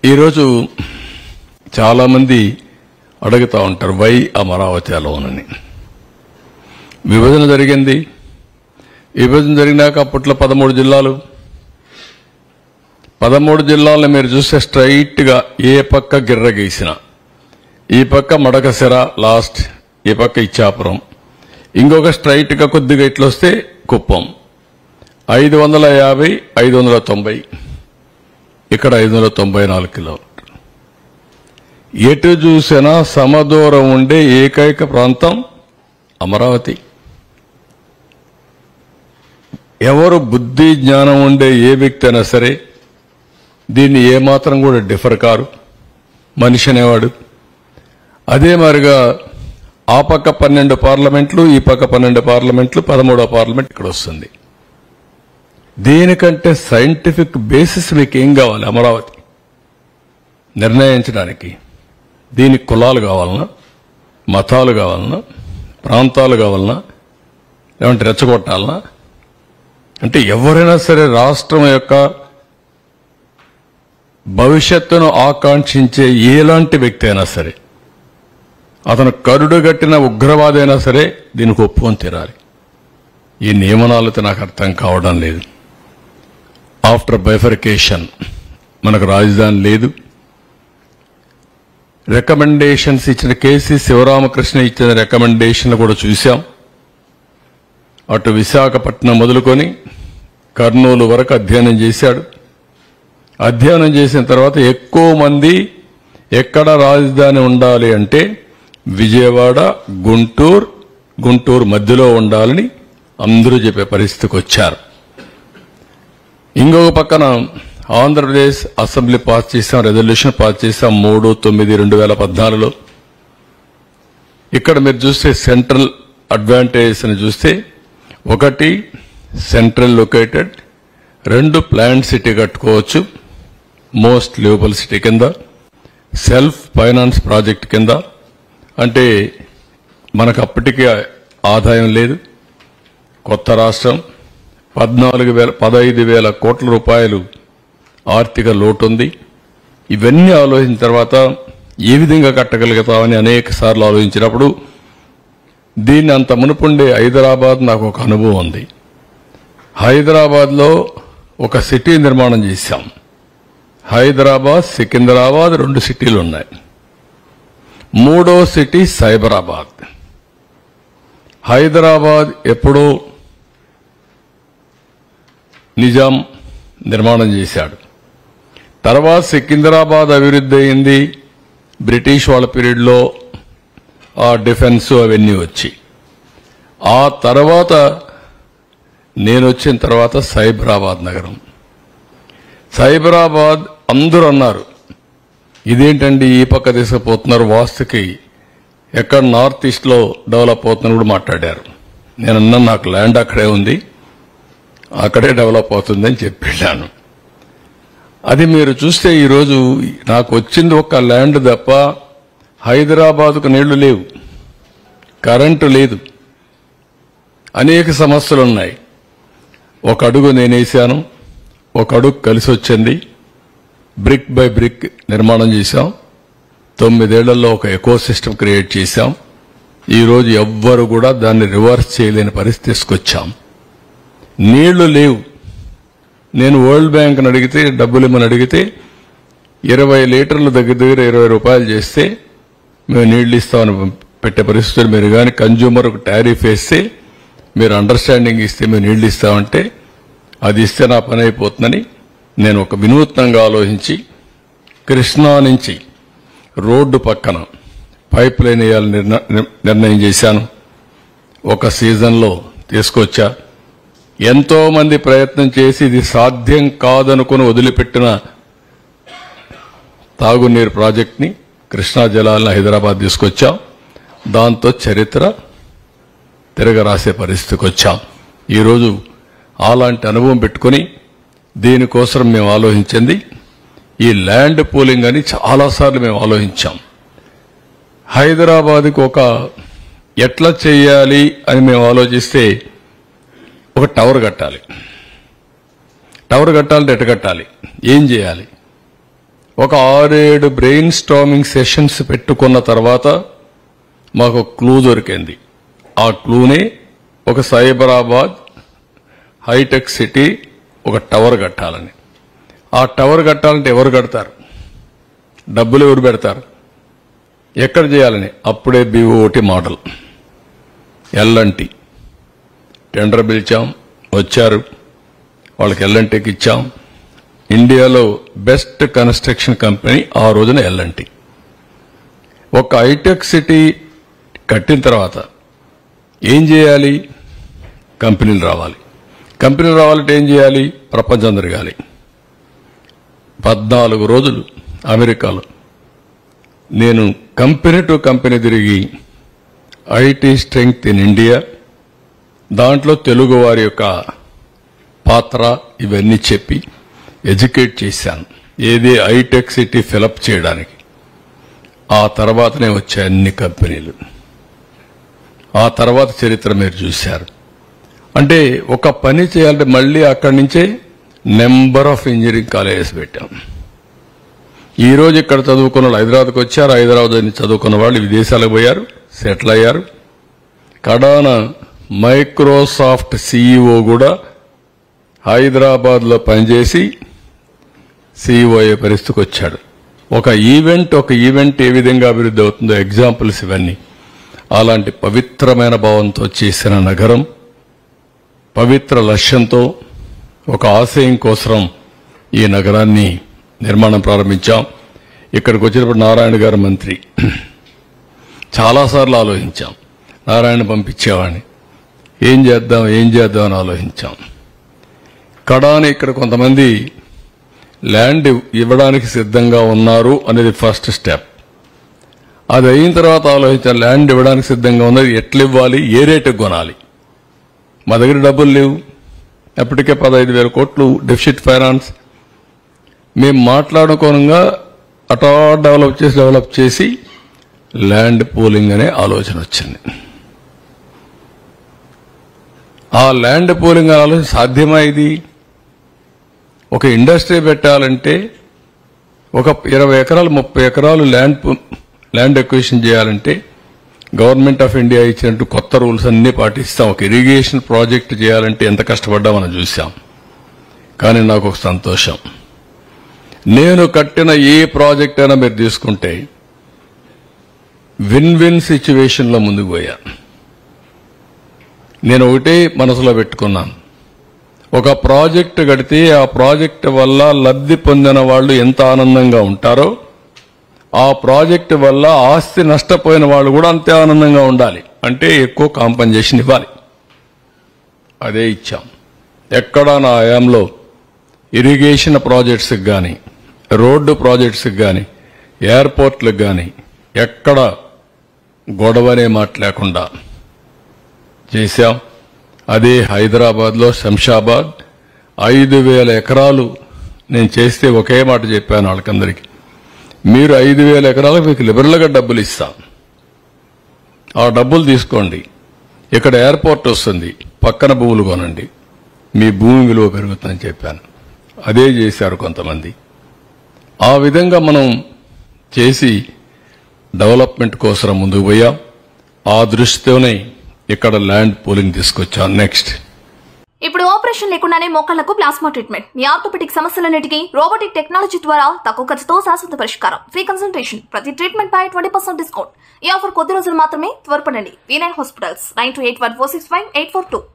ఈరోజు చాలా మంది అడుగుతా ఉంటారు వై అమరావతి అలోనని. విభజన జరిగింది. విభజన జరిగినాక అప్పట్లో 13 జిల్లాలు. 13 జిల్లాలను మీరు చూస్తే స్ట్రైట్ గా ఏ పక్క గిర్ర గీసిన, ఈ పక్క మడకసిర లాస్ట్, ఈ పక్క ఇచ్చాపురం, ఇంకొక స్ట్రైట్ గా కొద్దిగా ఇట్లొస్తే కుప్పం. 550, 590, ఇక్కడ 594 కిలోమీటర్లు. ఎటు చూసినా సమదూరం ఉండే ఏకైక ప్రాంతం అమరావతి. ఎవరు బుద్ధి జ్ఞానం ఉండే ఏ వ్యక్తి అయినా సరే దీన్ని ఏమాత్రం కూడా డిఫర్ కారు మనిషి అనేవాడు. అదే మరిగా ఆ పక్క 12 పార్లమెంట్లు, ఈ పక్క 12 పార్లమెంట్లు, 13వ పార్లమెంట్ ఇక్కడ వస్తుంది. దీనికంటే సైంటిఫిక్ బేసిస్ మీకు ఏం కావాలి అమరావతి నిర్ణయించడానికి? దీనికి కులాలు కావాలన్నా, మతాలు కావాలన్నా, ప్రాంతాలు కావాలన్నా, లేదంటే రెచ్చగొట్టాలన్నా? అంటే ఎవరైనా సరే రాష్ట్రం యొక్క భవిష్యత్తును ఆకాంక్షించే ఎలాంటి వ్యక్తి అయినా సరే, అతను కరుడుగట్టిన ఉగ్రవాది అయినా సరే దీనికి ఒప్పుకొని తీరాలి. ఈ నియమనాలతో నాకు అర్థం కావడం లేదు. ఆఫ్టర్ బైఫర్కేషన్ మనకు రాజధాని లేదు. రికమెండేషన్స్ ఇచ్చిన కేసీ శివరామకృష్ణ ఇచ్చిన రికమెండేషన్లు కూడా చూశాం. అటు విశాఖపట్నం మొదలుకొని కర్నూలు వరకు అధ్యయనం చేశాడు. అధ్యయనం చేసిన తర్వాత ఎక్కువ మంది ఎక్కడ రాజధాని ఉండాలి అంటే విజయవాడ, గుంటూరు మధ్యలో ఉండాలని అందరూ చెప్పే పరిస్థితికి వచ్చారు. ఇంకొక పక్కన ఆంధ్రప్రదేశ్ అసెంబ్లీ పాస్ చేశాం, రెజల్యూషన్ పాస్ చేశాం 3/9/2014లో. ఇక్కడ మీరు చూస్తే సెంట్రల్ అడ్వాంటేజెస్ అని చూస్తే, 1 సెంట్రల్ లొకేటెడ్, 2 ప్లాంట్ సిటీ కట్టుకోవచ్చు మోస్ట్ లివబుల్ సిటీ కింద, సెల్ఫ్ ఫైనాన్స్ ప్రాజెక్ట్ కింద. అంటే మనకు అప్పటికే ఆదాయం లేదు, కొత్త రాష్ట్రం, 15,000 కోట్ల రూపాయలు ఆర్థిక లోటు ఉంది. ఇవన్నీ ఆలోచించిన తర్వాత ఏ విధంగా కట్టగలుగుతామని అనేక సార్లు ఆలోచించినప్పుడు దీన్ని అంత మునుపుండే హైదరాబాద్ నాకు ఒక అనుభవం ఉంది. హైదరాబాద్లో ఒక సిటీ నిర్మాణం చేశాం. హైదరాబాద్, సికింద్రాబాద్ 2 సిటీలు ఉన్నాయి. 3వ సిటీ సైబరాబాద్. హైదరాబాద్ ఎప్పుడో నిజాం నిర్మాణం చేశాడు. తర్వాత సికింద్రాబాద్ అభివృద్ధి అయింది బ్రిటిష్ వాళ్ళ పీరియడ్లో, ఆ డిఫెన్స్ అవన్నీ వచ్చి. ఆ తర్వాత నేను వచ్చిన తర్వాత సైబరాబాద్ నగరం. సైబరాబాద్ అందరూ అన్నారు ఇదేంటండి ఈ పక్క తీసుకుపోతున్నారు, వాస్తుకి ఎక్కడ నార్త్ ఈస్ట్ లో డెవలప్ అవుతుందని కూడా మాట్లాడారు. నేను అన్నా నాకు ల్యాండ్ అక్కడే ఉంది, అక్కడే డెవలప్ అవుతుందని చెప్పాను. అది మీరు చూస్తే ఈరోజు నాకు వచ్చింది ఒక ల్యాండ్ తప్ప హైదరాబాద్కు నీళ్లు లేవు, కరెంటు లేదు, అనేక సమస్యలు ఉన్నాయి. ఒక అడుగు నేనేసాను, ఒక అడుగు కలిసి వచ్చింది. బ్రిక్ బై బ్రిక్ నిర్మాణం చేశాం. 9 ఏళ్లలో ఒక ఎకో సిస్టమ్ క్రియేట్ చేశాం. ఈరోజు ఎవ్వరు కూడా దాన్ని రివర్స్ చేయలేని పరిస్థితి తీసుకొచ్చాం. నీళ్లు లేవు. నేను వరల్డ్ బ్యాంక్ని అడిగితే, డబ్బులు ఇమ్మని అడిగితే 20 లీటర్లు దగ్గర 20 రూపాయలు చేస్తే మేము నీళ్లు ఇస్తామని పెట్టే పరిస్థితులు. మీరు కానీ కన్జ్యూమర్ టారిఫ్ వేస్తే, మీరు అండర్స్టాండింగ్ ఇస్తే మేము నీళ్లు ఇస్తామంటే అది ఇస్తే నా పని అయిపోతుందని నేను ఒక వినూత్నంగా ఆలోచించి కృష్ణా నుంచి రోడ్డు పక్కన పైప్ లైన్ వేయాలని నిర్ణయం చేశాను. ఒక సీజన్లో తీసుకొచ్చా. ఎంతో మంది ప్రయత్నం చేసి ఇది సాధ్యం కాదనుకుని వదిలిపెట్టిన తాగునీరు ప్రాజెక్ట్ని, కృష్ణా జలాలను హైదరాబాద్ తీసుకొచ్చాం. దాంతో చరిత్ర తిరగరాసే పరిస్థితికి వచ్చాం. ఈరోజు అలాంటి అనుభవం పెట్టుకుని దీనికోసం మేము ఆలోచించింది ఈ ల్యాండ్ పూలింగ్ అని చాలాసార్లు మేము ఆలోచించాం. హైదరాబాద్కి ఒక ఎట్లా చేయాలి అని మేము ఆలోచిస్తే, ఒక టవర్ కట్టాలి. టవర్ కట్టాలంటే ఎట్ట కట్టాలి, ఏం చేయాలి? ఒక 6-7 బ్రెయిన్ స్టార్మింగ్ సెషన్స్ పెట్టుకున్న తర్వాత మాకు క్లూ దొరికింది. ఆ క్లూని ఒక సైబరాబాద్ హైటెక్ సిటీ ఒక టవర్ కట్టాలని. ఆ టవర్ కట్టాలంటే ఎవరు కడతారు? డబ్బులు ఎవరు పెడతారు? ఎక్కడ చేయాలని? అప్పుడే BOT మోడల్ L&T టెండర్ పిలిచాం, వచ్చారు. వాళ్ళకి L&Tకి ఇచ్చాం. ఇండియాలో బెస్ట్ కన్స్ట్రక్షన్ కంపెనీ ఆ రోజున L&T. ఒక హైటెక్ సిటీ కట్టిన తర్వాత ఏం చేయాలి? కంపెనీలు రావాలి. కంపెనీలు రావాలంటే ఏం చేయాలి? ప్రపంచం తిరగాలి. 14 రోజులు అమెరికాలో నేను కంపెనీ టు కంపెనీ తిరిగి ఐటీ స్ట్రెంగ్త్ ఇన్ ఇండియా, దాంట్లో తెలుగు వారి యొక్క పాత్ర ఇవన్నీ చెప్పి ఎడ్యుకేట్ చేశాను. ఏది హైటెక్ సిటీ ఫిలప్ చేయడానికి. ఆ తర్వాతనే వచ్చాయి అన్ని కంపెనీలు. ఆ తర్వాత చరిత్ర మీరు చూశారు. అంటే ఒక పని చేయాలంటే మళ్ళీ అక్కడి నుంచే నెంబర్ ఆఫ్ ఇంజనీరింగ్ కాలేజెస్ పెట్టాం. ఈ రోజు ఇక్కడ చదువుకున్న వాళ్ళు హైదరాబాద్కి వచ్చారు. హైదరాబాద్ చదువుకున్న వాళ్ళు విదేశాలకు పోయారు, సెటిల్ అయ్యారు. కడాన మైక్రోసాఫ్ట్ CEO కూడా హైదరాబాద్లో పనిచేసి CEO అయ్యే పరిస్థితికి వచ్చాడు. ఒక ఈవెంట్ ఏ విధంగా అభివృద్ధి అవుతుందో ఎగ్జాంపుల్స్ ఇవన్నీ. అలాంటి పవిత్రమైన భావంతో చేసిన నగరం, పవిత్ర లక్ష్యంతో ఒక ఆశయం కోసం ఈ నగరాన్ని నిర్మాణం ప్రారంభించాం. ఇక్కడికి వచ్చినప్పుడు నారాయణ గారు మంత్రి. చాలాసార్లు ఆలోచించాం, నారాయణ పంపించేవాడిని, ఏం చేద్దాం అని ఆలోచించాం. కడాని ఇక్కడ కొంతమంది ల్యాండ్ ఇవ్వడానికి సిద్ధంగా ఉన్నారు అనేది ఫస్ట్ స్టెప్. అది అయిన తర్వాత ఆలోచించాం, ల్యాండ్ ఇవ్వడానికి సిద్ధంగా ఉన్నది ఎట్లా ఇవ్వాలి, ఏ రేటుకు కొనాలి. మా దగ్గర డబ్బులు లేవు, అప్పటికే 15,000 కోట్లు డెఫిసిట్ ఫైనాన్స్. మేము మాట్లాడుకోనంగా అటా డెవలప్ చేసి ల్యాండ్ పూలింగ్ అనే ఆలోచన వచ్చింది. ఆ ల్యాండ్ పూలింగ్ అనే ఆలోచన సాధ్యమా? ఇది ఒక ఇండస్ట్రీ పెట్టాలంటే ఒక 20 ఎకరాలు 30 ఎకరాలు ల్యాండ్ ఎక్విజిషన్ చేయాలంటే గవర్నమెంట్ ఆఫ్ ఇండియా ఇచ్చినట్టు కొత్త రూల్స్ అన్ని పాటిస్తాం. ఒక ఇరిగేషన్ ప్రాజెక్ట్ చేయాలంటే ఎంత కష్టపడ్డా మనం చూసాం. కానీ నాకు ఒక సంతోషం, నేను కట్టిన ఏ ప్రాజెక్ట్ అయినా మీరు తీసుకుంటే విన్ సిచ్యువేషన్లో ముందుకు పోయా. నేను ఒకటే మనసులో పెట్టుకున్నాను, ఒక ప్రాజెక్టు కడితే ఆ ప్రాజెక్టు వల్ల లబ్ధి పొందిన వాళ్ళు ఎంత ఆనందంగా ఉంటారో, ఆ ప్రాజెక్టు వల్ల ఆస్తి నష్టపోయిన వాళ్ళు కూడా అంతే ఆనందంగా ఉండాలి. అంటే ఎక్కువ కాంపన్సేషన్ ఇవ్వాలి. అదే ఇచ్చాం. ఎక్కడా నా హయాంలో ఇరిగేషన్ ప్రాజెక్ట్స్కి కానీ, రోడ్డు ప్రాజెక్ట్స్కి కానీ, ఎయిర్పోర్ట్లకు కానీ ఎక్కడ గొడవనే మాట లేకుండా చేశాం. అదే హైదరాబాద్లో శంషాబాద్ 5,000 ఎకరాలు నేను చేస్తే ఒకే మాట చెప్పాను వాళ్ళకందరికీ, మీరు 5,000 ఎకరాలకు మీకు లిబరల్గా డబ్బులు ఇస్తాం, ఆ డబ్బులు తీసుకోండి, ఇక్కడ ఎయిర్పోర్ట్ వస్తుంది, పక్కన భూములు కొనండి, మీ భూమి విలువ పెరుగుతుందని చెప్పాను. అదే చేశారు కొంతమంది. ఆ విధంగా మనం చేసి డెవలప్మెంట్ కోసం ముందుకు పోయాం. ఆ దృష్టితోనే ఇక్కడ ల్యాండ్ పూలింగ్ తీసుకొచ్చాం. నెక్స్ట్, ఇప్పుడు ఆపరేషన్ లేకుండానే మోకాళ్లకు ప్లాస్మా ట్రీట్మెంట్. మీ ఆర్థోపెటిక్ సమస్యలన్నిటికీ రోబోటిక్ టెక్నాలజీ ద్వారా తక్కువ ఖర్చుతో శాశ్వత పరిష్కారం. Free consultation. ప్రతి ట్రీట్మెంట్ పై 20% డిస్కౌంట్. ఈ ఆఫర్ కొద్ది రోజులు మాత్రమే. త్వరపడండి. V9 hospitals 9281465842.